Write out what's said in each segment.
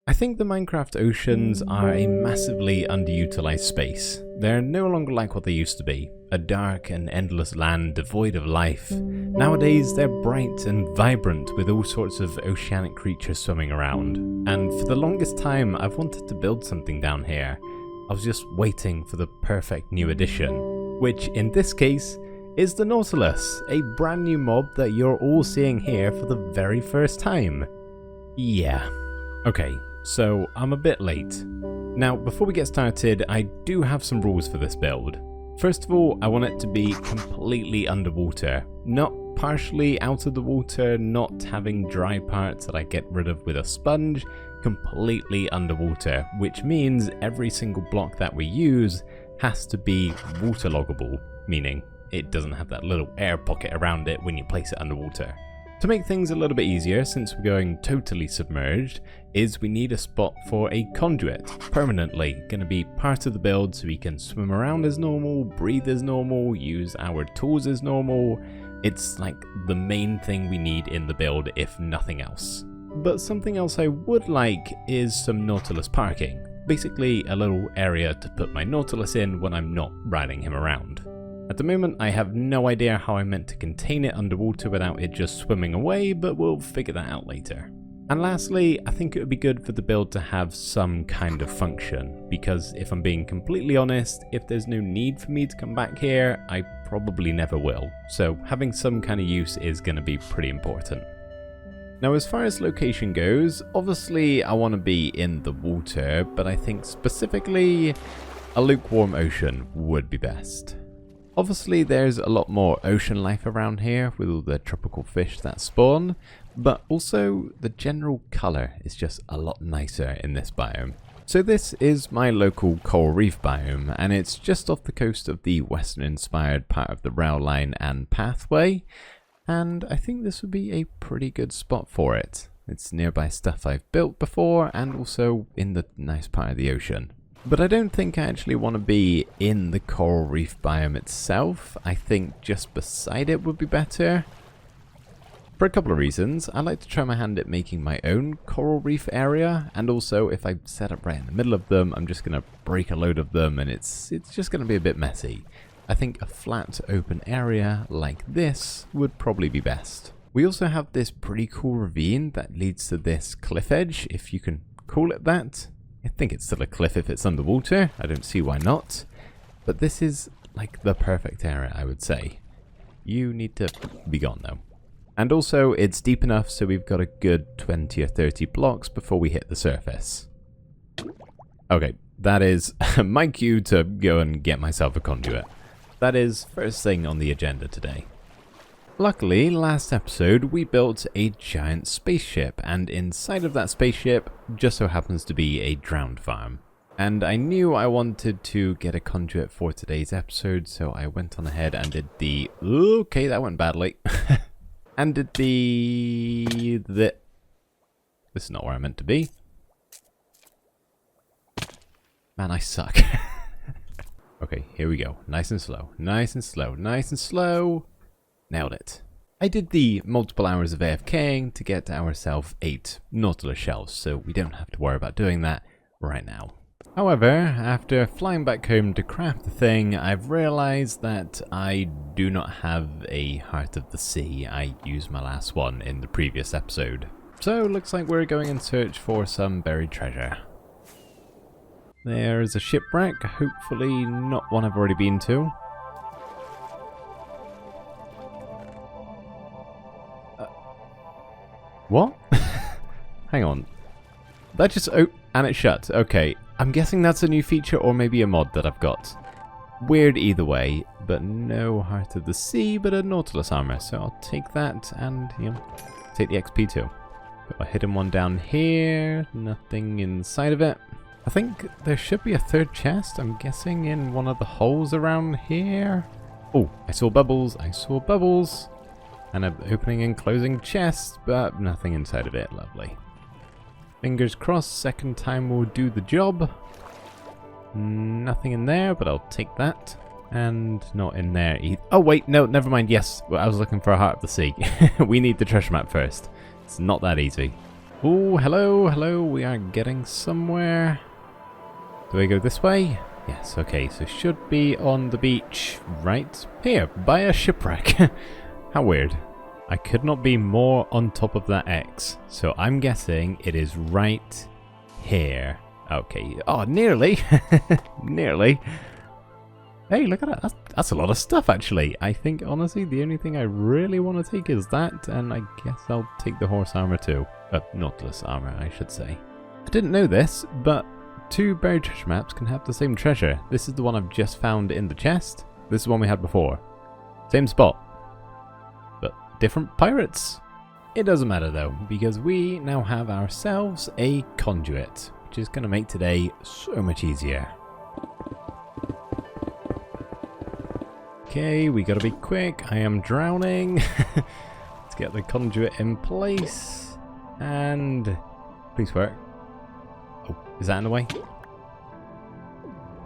I think the Minecraft oceans are a massively underutilized space. They're no longer like what they used to be, a dark and endless land devoid of life. Nowadays they're bright and vibrant with all sorts of oceanic creatures swimming around. And for the longest time I've wanted to build something down here. I was just waiting for the perfect new addition, which in this case is the Nautilus, a brand new mob that you're all seeing here for the very first time. Yeah. Okay, so I'm a bit late. Now, before we get started, I do have some rules for this build. First of all, I want it to be completely underwater, not partially out of the water, not having dry parts that I get rid of with a sponge, completely underwater, which means every single block that we use has to be waterloggable, meaning it doesn't have that little air pocket around it when you place it underwater. To make things a little bit easier, since we're going totally submerged, is we need a spot for a conduit, permanently going to be part of the build so we can swim around as normal, breathe as normal, use our tools as normal. It's like the main thing we need in the build, if nothing else. But something else I would like is some Nautilus parking, basically a little area to put my Nautilus in when I'm not riding him around. At the moment, I have no idea how I'm meant to contain it underwater without it just swimming away, but we'll figure that out later. And lastly, I think it would be good for the build to have some kind of function, because if I'm being completely honest, if there's no need for me to come back here, I probably never will. So having some kind of use is going to be pretty important. Now, as far as location goes, obviously I want to be in the water, but I think specifically a lukewarm ocean would be best. Obviously there's a lot more ocean life around here with all the tropical fish that spawn, but also the general colour is just a lot nicer in this biome. So this is my local coral reef biome, and it's just off the coast of the western inspired part of the rail line and pathway, and I think this would be a pretty good spot for it. It's nearby stuff I've built before and also in the nice part of the ocean. But I don't think I actually want to be in the coral reef biome itself. I think just beside it would be better. For a couple of reasons. I like to try my hand at making my own coral reef area, and also if I set up right in the middle of them, I'm just going to break a load of them and it's just going to be a bit messy. I think a flat open area like this would probably be best. We also have this pretty cool ravine that leads to this cliff edge, if you can call it that. I think it's still a cliff if it's underwater. I don't see why not. But this is like the perfect area, I would say. You need to be gone though. And also it's deep enough so we've got a good 20 or 30 blocks before we hit the surface. Okay, that is my cue to go and get myself a conduit. That is first thing on the agenda today. Luckily, last episode we built a giant spaceship, and inside of that spaceship just so happens to be a drowned farm. And I knew I wanted to get a conduit for today's episode, so I went on ahead and did the... Okay, that went badly. And did the... This is not where I meant to be. Man, I suck. Okay, here we go. Nice and slow. Nice and slow. Nice and slow. Nailed it. I did the multiple hours of AFKing to get ourselves 8 Nautilus shells, so we don't have to worry about doing that right now. However, after flying back home to craft the thing, I've realized that I do not have a Heart of the Sea. I used my last one in the previous episode. So looks like we're going in search for some buried treasure. There is a shipwreck, hopefully not one I've already been to. What? Hang on. That just... Oh, and it shut. Okay. I'm guessing that's a new feature or maybe a mod that I've got. Weird either way, but no Heart of the Sea, but a Nautilus armor. So I'll take that and, you know, take the XP too. Got a hidden one down here. Nothing inside of it. I think there should be a third chest. I'm guessing in one of the holes around here. Oh, I saw bubbles. I saw bubbles. And an opening and closing chest, but nothing inside of it. Lovely. Fingers crossed, second time will do the job. Nothing in there, but I'll take that. And not in there either. Oh wait, no, never mind. Yes, I was looking for a Heart of the Sea. We need the treasure map first. It's not that easy. Oh, hello, hello, we are getting somewhere. Do I go this way? Yes, okay, so should be on the beach right here, by a shipwreck. How weird. I could not be more on top of that X, so I'm guessing it is right here. Okay, oh, nearly. Nearly. Hey, look at that. That's a lot of stuff, actually. I think, honestly, the only thing I really want to take is that, and I guess I'll take the horse armor too. Nautilus armor, I should say. I didn't know this, but 2 buried treasure maps can have the same treasure. This is the one I've just found in the chest. This is the one we had before. Same spot. But different pirates. It doesn't matter though, because we now have ourselves a conduit, which is going to make today so much easier. Okay, we gotta be quick. I am drowning. Let's get the conduit in place. And please work. Oh, is that in the way?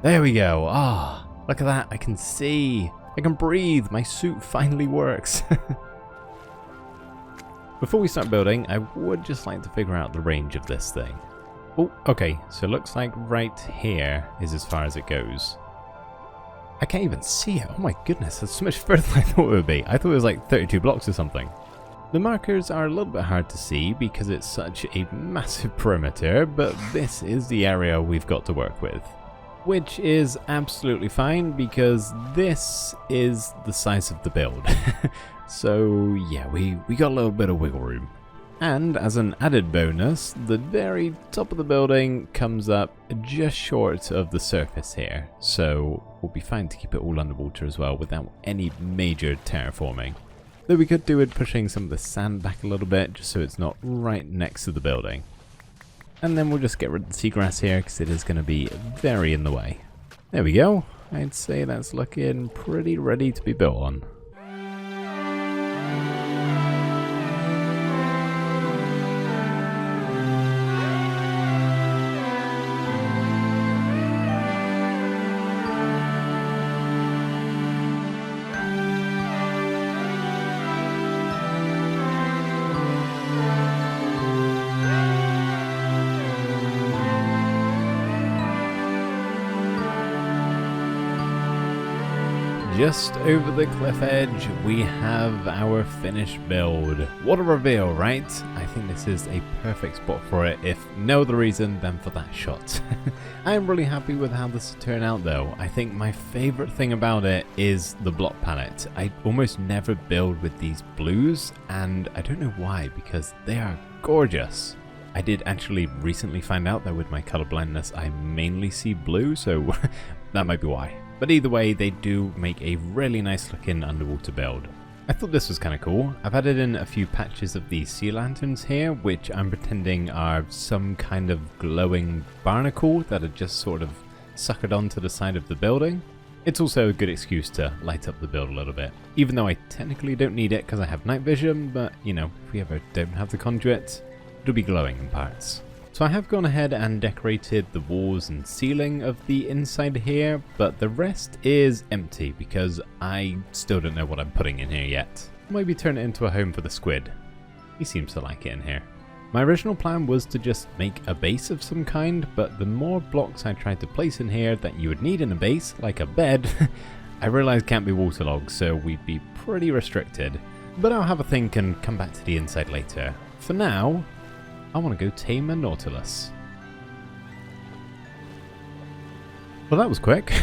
There we go. Ah, look at that. I can see. I can breathe. My suit finally works. Before we start building, I would just like to figure out the range of this thing. Oh, okay. So it looks like right here is as far as it goes. I can't even see it. Oh my goodness, that's so much further than I thought it would be. I thought it was like 32 blocks or something. The markers are a little bit hard to see because it's such a massive perimeter, but this is the area we've got to work with. Which is absolutely fine because this is the size of the build. So yeah, we got a little bit of wiggle room. And as an added bonus, the very top of the building comes up just short of the surface here, so we'll be fine to keep it all underwater as well without any major terraforming. Though we could do with pushing some of the sand back a little bit just so it's not right next to the building. And then we'll just get rid of the seagrass here because it is going to be very in the way. There we go. I'd say that's looking pretty ready to be built on. Just over the cliff edge, we have our finished build. What a reveal, right? I think this is a perfect spot for it, if no other reason than for that shot. I am really happy with how this has turned out though. I think my favorite thing about it is the block palette. I almost never build with these blues, and I don't know why, because they are gorgeous. I did actually recently find out that with my color blindness, I mainly see blue, so that might be why. But either way, they do make a really nice looking underwater build. I thought this was kind of cool. I've added in a few patches of these sea lanterns here, which I'm pretending are some kind of glowing barnacle that are just sort of suckered onto the side of the building. It's also a good excuse to light up the build a little bit, even though I technically don't need it because I have night vision, but you know, if we ever don't have the conduit, it'll be glowing in parts. So I have gone ahead and decorated the walls and ceiling of the inside here, but the rest is empty because I still don't know what I'm putting in here yet. Maybe turn it into a home for the squid. He seems to like it in here. My original plan was to just make a base of some kind, but the more blocks I tried to place in here that you would need in a base, like a bed, I realized can't be waterlogged, so we'd be pretty restricted. But I'll have a think and come back to the inside later. For now, I want to go tame a nautilus. Well, that was quick.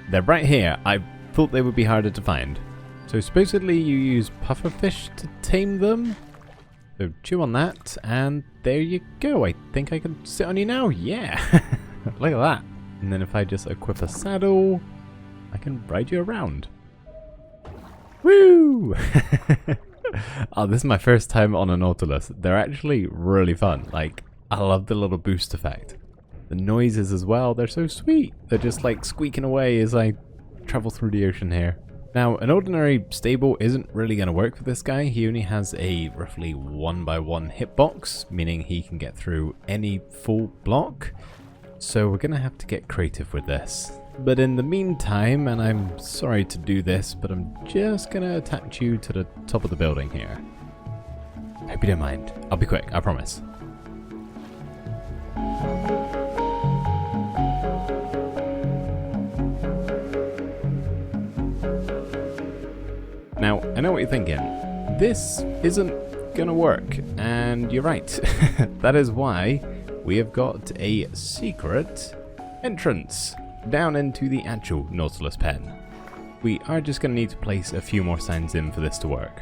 They're right here. I thought they would be harder to find. So supposedly you use pufferfish to tame them. So chew on that, and there you go. I think I can sit on you now. Yeah. Look at that. And then if I just equip a saddle, I can ride you around. Woo! Oh, this is my first time on a nautilus. They're actually really fun. Like, I love the little boost effect. The noises as well, they're so sweet. They're just like squeaking away as I travel through the ocean here. Now, an ordinary stable isn't really going to work for this guy. He only has a roughly 1x1 hitbox, meaning he can get through any full block. So we're going to have to get creative with this. But in the meantime, and I'm sorry to do this, but I'm just going to attach you to the top of the building here. Hope you don't mind. I'll be quick, I promise. Now, I know what you're thinking. This isn't gonna work, and you're right. That is why we have got a secret entrance down into the actual Nautilus pen. We are just gonna need to place a few more signs in for this to work.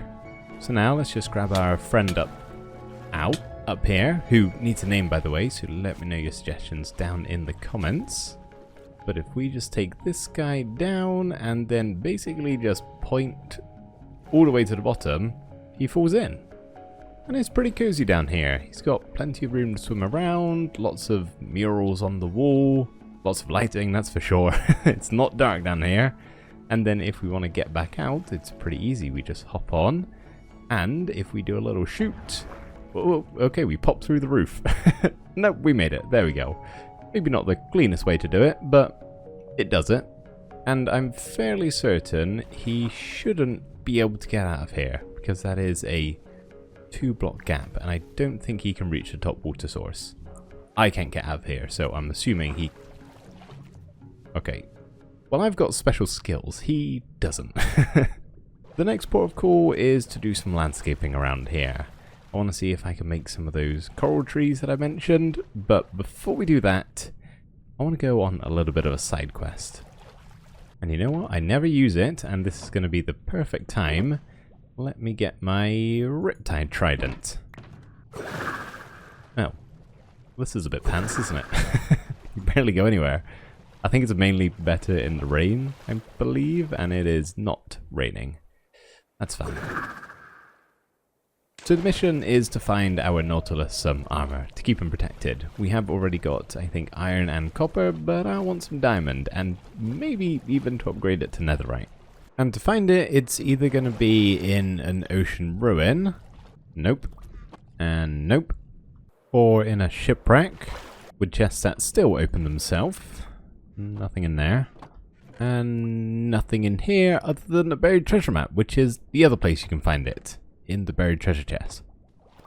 So now let's just grab our friend up here, who needs a name by the way, so let me know your suggestions down in the comments. But if we just take this guy down and then basically just point all the way to the bottom, he falls in. And it's pretty cozy down here. He's got plenty of room to swim around, lots of murals on the wall, lots of lighting, that's for sure. It's not dark down here. And then if we want to get back out, it's pretty easy. We just hop on, and if we do a little shoot, oh, okay, we pop through the roof. Nope, we made it. There we go. Maybe not the cleanest way to do it, but it does it. And I'm fairly certain he shouldn't be able to get out of here, because that is a 2-block gap, and I don't think he can reach the top water source. I can't get out of here, so I'm assuming he... Okay. Well, I've got special skills. He doesn't. The next port of call is to do some landscaping around here. I want to see if I can make some of those coral trees that I mentioned, but before we do that, I want to go on a little bit of a side quest. And you know what? I never use it, and this is going to be the perfect time. Let me get my Riptide Trident. Oh. This is a bit pants, isn't it? You barely go anywhere. I think it's mainly better in the rain, I believe, and it is not raining. That's fine. So the mission is to find our Nautilus some armor to keep him protected. We have already got, I think, iron and copper, but I want some diamond, and maybe even to upgrade it to netherite. And to find it, it's either going to be in an ocean ruin, nope, and nope, or in a shipwreck with chests that still open themselves. Nothing in there. And nothing in here other than a buried treasure map, which is the other place you can find it. In the buried treasure chest.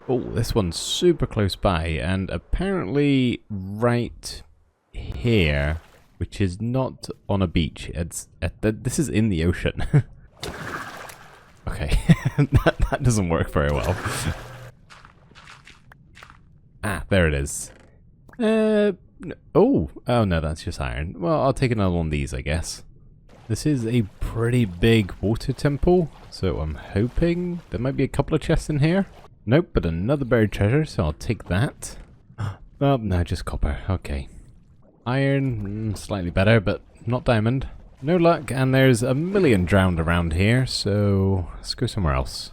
Oh, this one's super close by, and apparently right here, which is not on a beach. It's this is in the ocean. Okay, that doesn't work very well. Ah, there it is. Oh no, that's just iron. Well, I'll take another one of these, I guess. This is a pretty big water temple, so I'm hoping there might be a couple of chests in here. Nope, but another buried treasure, so I'll take that. Oh, no, just copper. Okay. Iron, slightly better, but not diamond. No luck, and there's a million drowned around here, so let's go somewhere else.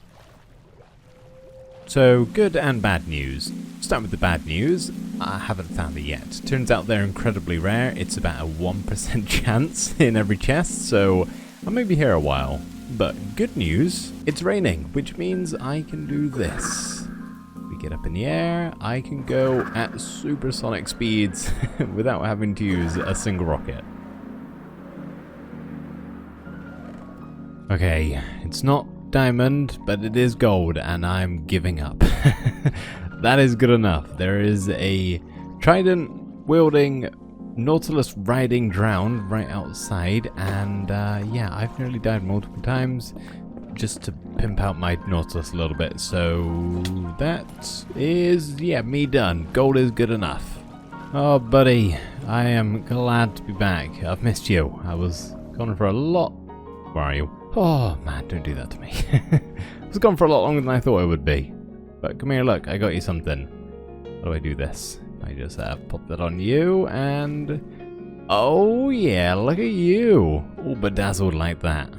So, good and bad news. Start with the bad news. I haven't found it yet. Turns out they're incredibly rare. It's about a 1% chance in every chest, so I may be here a while. But good news, it's raining, which means I can do this. We get up in the air, I can go at supersonic speeds without having to use a single rocket. Okay, it's not diamond, but it is gold, and I'm giving up. That is good enough. There is a trident wielding Nautilus riding drowned right outside, and yeah, I've nearly died multiple times just to pimp out my Nautilus a little bit, so that is, yeah, me done. Gold is good enough. Oh buddy, I am glad to be back. I've missed you. I was gone for a lot. Where are you? Oh man, don't do that to me. I was gone for a lot longer than I thought it would be. But come here, look, I got you something. How do I do this? I just pop that on you, and oh yeah, look at you, all bedazzled like that.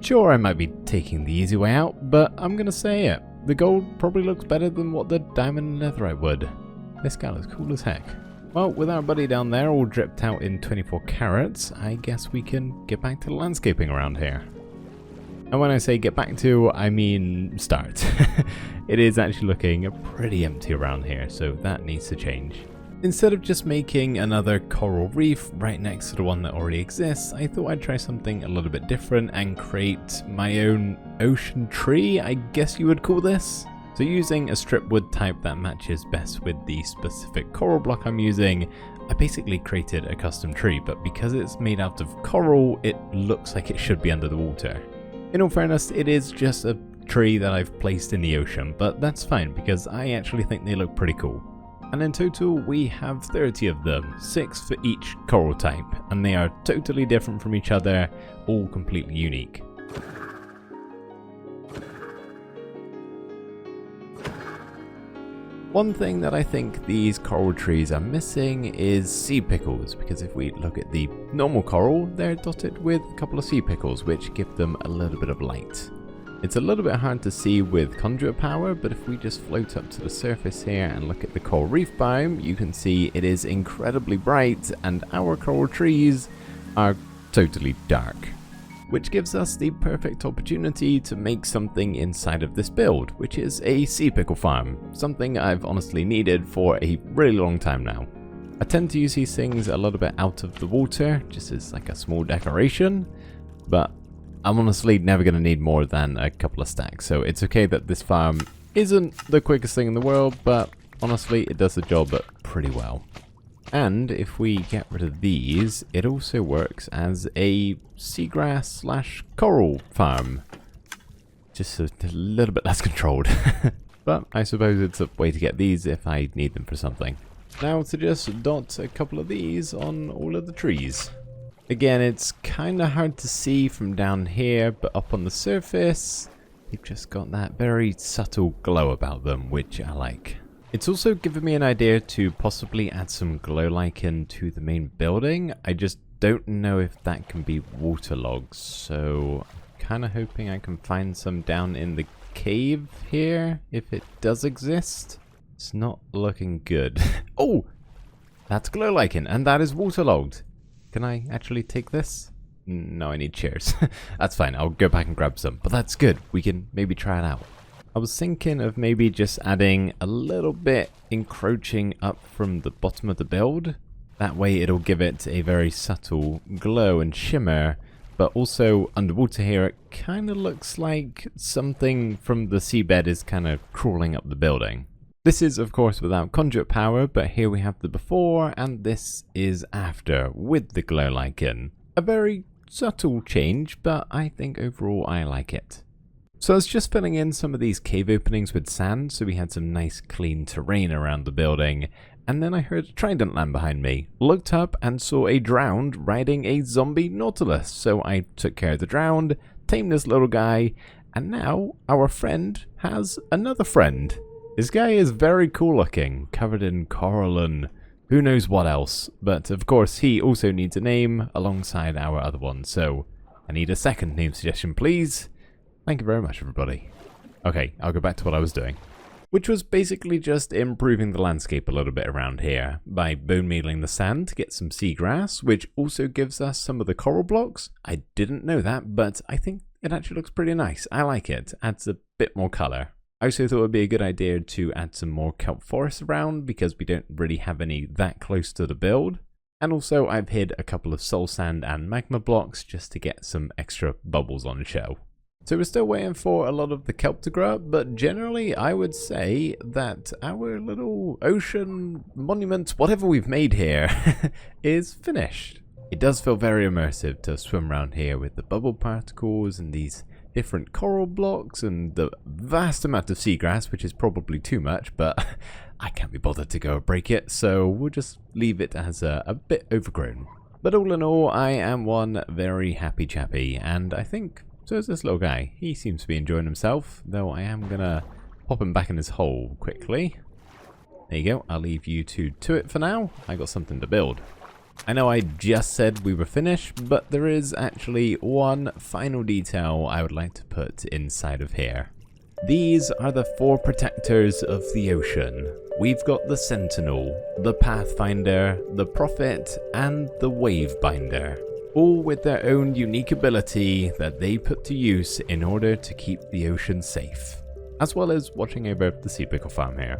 Sure, I might be taking the easy way out, but I'm gonna say it. The gold probably looks better than what the diamond and netherite would. This guy looks cool as heck. Well, with our buddy down there all dripped out in 24 carats, I guess we can get back to the landscaping around here. And when I say get back to, I mean start. It is actually looking pretty empty around here, so that needs to change. Instead of just making another coral reef right next to the one that already exists, I thought I'd try something a little bit different and create my own ocean tree, I guess you would call this. So using a strip wood type that matches best with the specific coral block I'm using, I basically created a custom tree, but because it's made out of coral, it looks like it should be under the water. In all fairness, it is just a tree that I've placed in the ocean, but that's fine because I actually think they look pretty cool. And in total, we have 30 of them, 6 for each coral type, and they are totally different from each other, all completely unique. One thing that I think these coral trees are missing is sea pickles, because if we look at the normal coral, they're dotted with a couple of sea pickles, which give them a little bit of light. It's a little bit hard to see with conduit power, but if we just float up to the surface here and look at the coral reef biome, you can see it is incredibly bright, and our coral trees are totally dark, which gives us the perfect opportunity to make something inside of this build, which is a sea pickle farm, something I've honestly needed for a really long time now. I tend to use these things a little bit out of the water, just as like a small decoration, but I'm honestly never going to need more than a couple of stacks, so it's okay that this farm isn't the quickest thing in the world, but honestly it does the job pretty well. And if we get rid of these, it also works as a seagrass / coral farm. Just a little bit less controlled. But I suppose it's a way to get these if I need them for something. Now to just dot a couple of these on all of the trees. Again, it's kind of hard to see from down here, but up on the surface, they've just got that very subtle glow about them, which I like. It's also given me an idea to possibly add some glow lichen to the main building. I just don't know if that can be waterlogged, so I'm kind of hoping I can find some down in the cave here, if it does exist. It's not looking good. Oh! That's glow lichen, and that is waterlogged. Can I actually take this? No, I need chairs. That's fine, I'll go back and grab some, but that's good. We can maybe try it out. I was thinking of maybe just adding a little bit encroaching up from the bottom of the build. That way it'll give it a very subtle glow and shimmer, but also underwater here it kind of looks like something from the seabed is kind of crawling up the building. This is of course without conduit power, but here we have the before and this is after with the glow lichen. A very subtle change, but I think overall I like it. So I was just filling in some of these cave openings with sand, so we had some nice clean terrain around the building, and then I heard a trident land behind me, looked up and saw a drowned riding a zombie nautilus, so I took care of the drowned, tamed this little guy, and now our friend has another friend. This guy is very cool looking, covered in coral and who knows what else, but of course he also needs a name alongside our other one, so I need a second name suggestion please. Thank you very much, everybody. Okay, I'll go back to what I was doing. Which was basically just improving the landscape a little bit around here by bone mealing the sand to get some seagrass, which also gives us some of the coral blocks. I didn't know that, but I think it actually looks pretty nice. I like it. Adds a bit more color. I also thought it would be a good idea to add some more kelp forest around because we don't really have any that close to the build. And also I've hid a couple of soul sand and magma blocks just to get some extra bubbles on show. So we're still waiting for a lot of the kelp to grow up, but generally I would say that our little ocean monument, whatever we've made here, is finished. It does feel very immersive to swim around here with the bubble particles and these different coral blocks and the vast amount of seagrass, which is probably too much, but I can't be bothered to go break it, so we'll just leave it as a bit overgrown. But all in all, I am one very happy chappy, and I think so is this little guy. He seems to be enjoying himself, though I am gonna pop him back in his hole quickly. There you go, I'll leave you two to it for now. I got something to build. I know I just said we were finished, but there is actually one final detail I would like to put inside of here. These are the 4 protectors of the ocean. We've got the Sentinel, the Pathfinder, the Prophet, and the Wavebinder. All with their own unique ability that they put to use in order to keep the ocean safe, as well as watching over the sea pickle farm here.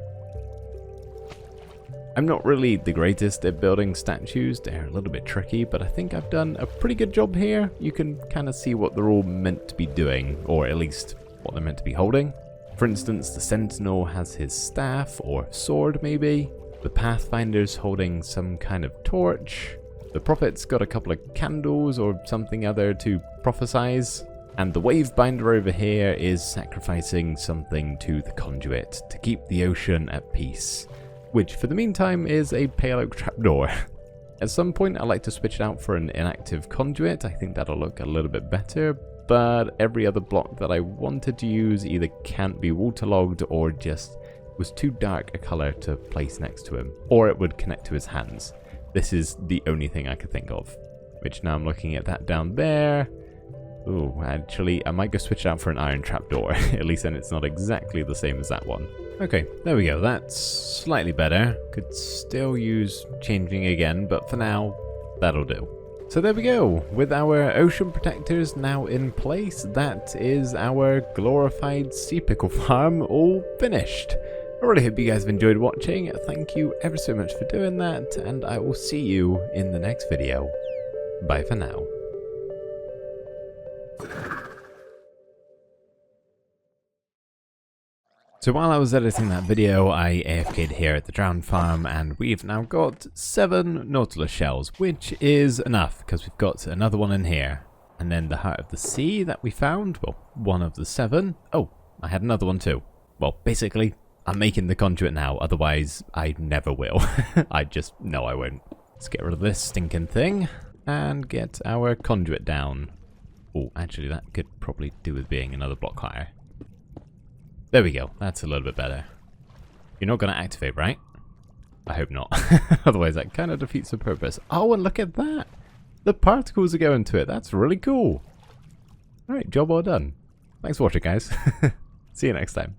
I'm not really the greatest at building statues, they're a little bit tricky, but I think I've done a pretty good job here. You can kind of see what they're all meant to be doing, or at least what they're meant to be holding. For instance, the Sentinel has his staff, or sword maybe. The Pathfinder's holding some kind of torch. The Prophet's got a couple of candles or something other to prophesize. And the Wavebinder over here is sacrificing something to the conduit to keep the ocean at peace, which for the meantime is a pale oak trapdoor. At some point I'd like to switch it out for an inactive conduit. I think that'll look a little bit better, but every other block that I wanted to use either can't be waterlogged or just was too dark a color to place next to him, or it would connect to his hands. This is the only thing I could think of, which now I'm looking at that down there. Ooh, actually, I might go switch it out for an iron trapdoor. At least then it's not exactly the same as that one. Okay, there we go. That's slightly better. Could still use changing again, but for now, that'll do. So there we go. With our ocean protectors now in place, that is our glorified sea pickle farm all finished. I really hope you guys have enjoyed watching. Thank you ever so much for doing that, and I will see you in the next video. Bye for now. So while I was editing that video, I AFK'd here at the Drowned Farm, and we've now got 7 nautilus shells, which is enough, because we've got another one in here. And then the Heart of the Sea that we found, well, one of the 7. Oh, I had another one too. Well, basically, I'm making the conduit now, otherwise I never will. I just know I won't. Let's get rid of this stinking thing, and get our conduit down. Oh, actually that could probably do with being another block higher. There we go, that's a little bit better. You're not going to activate, right? I hope not. Otherwise that kind of defeats the purpose. Oh, and look at that! The particles are going to it, that's really cool. Alright, job well done. Thanks for watching, guys. See you next time.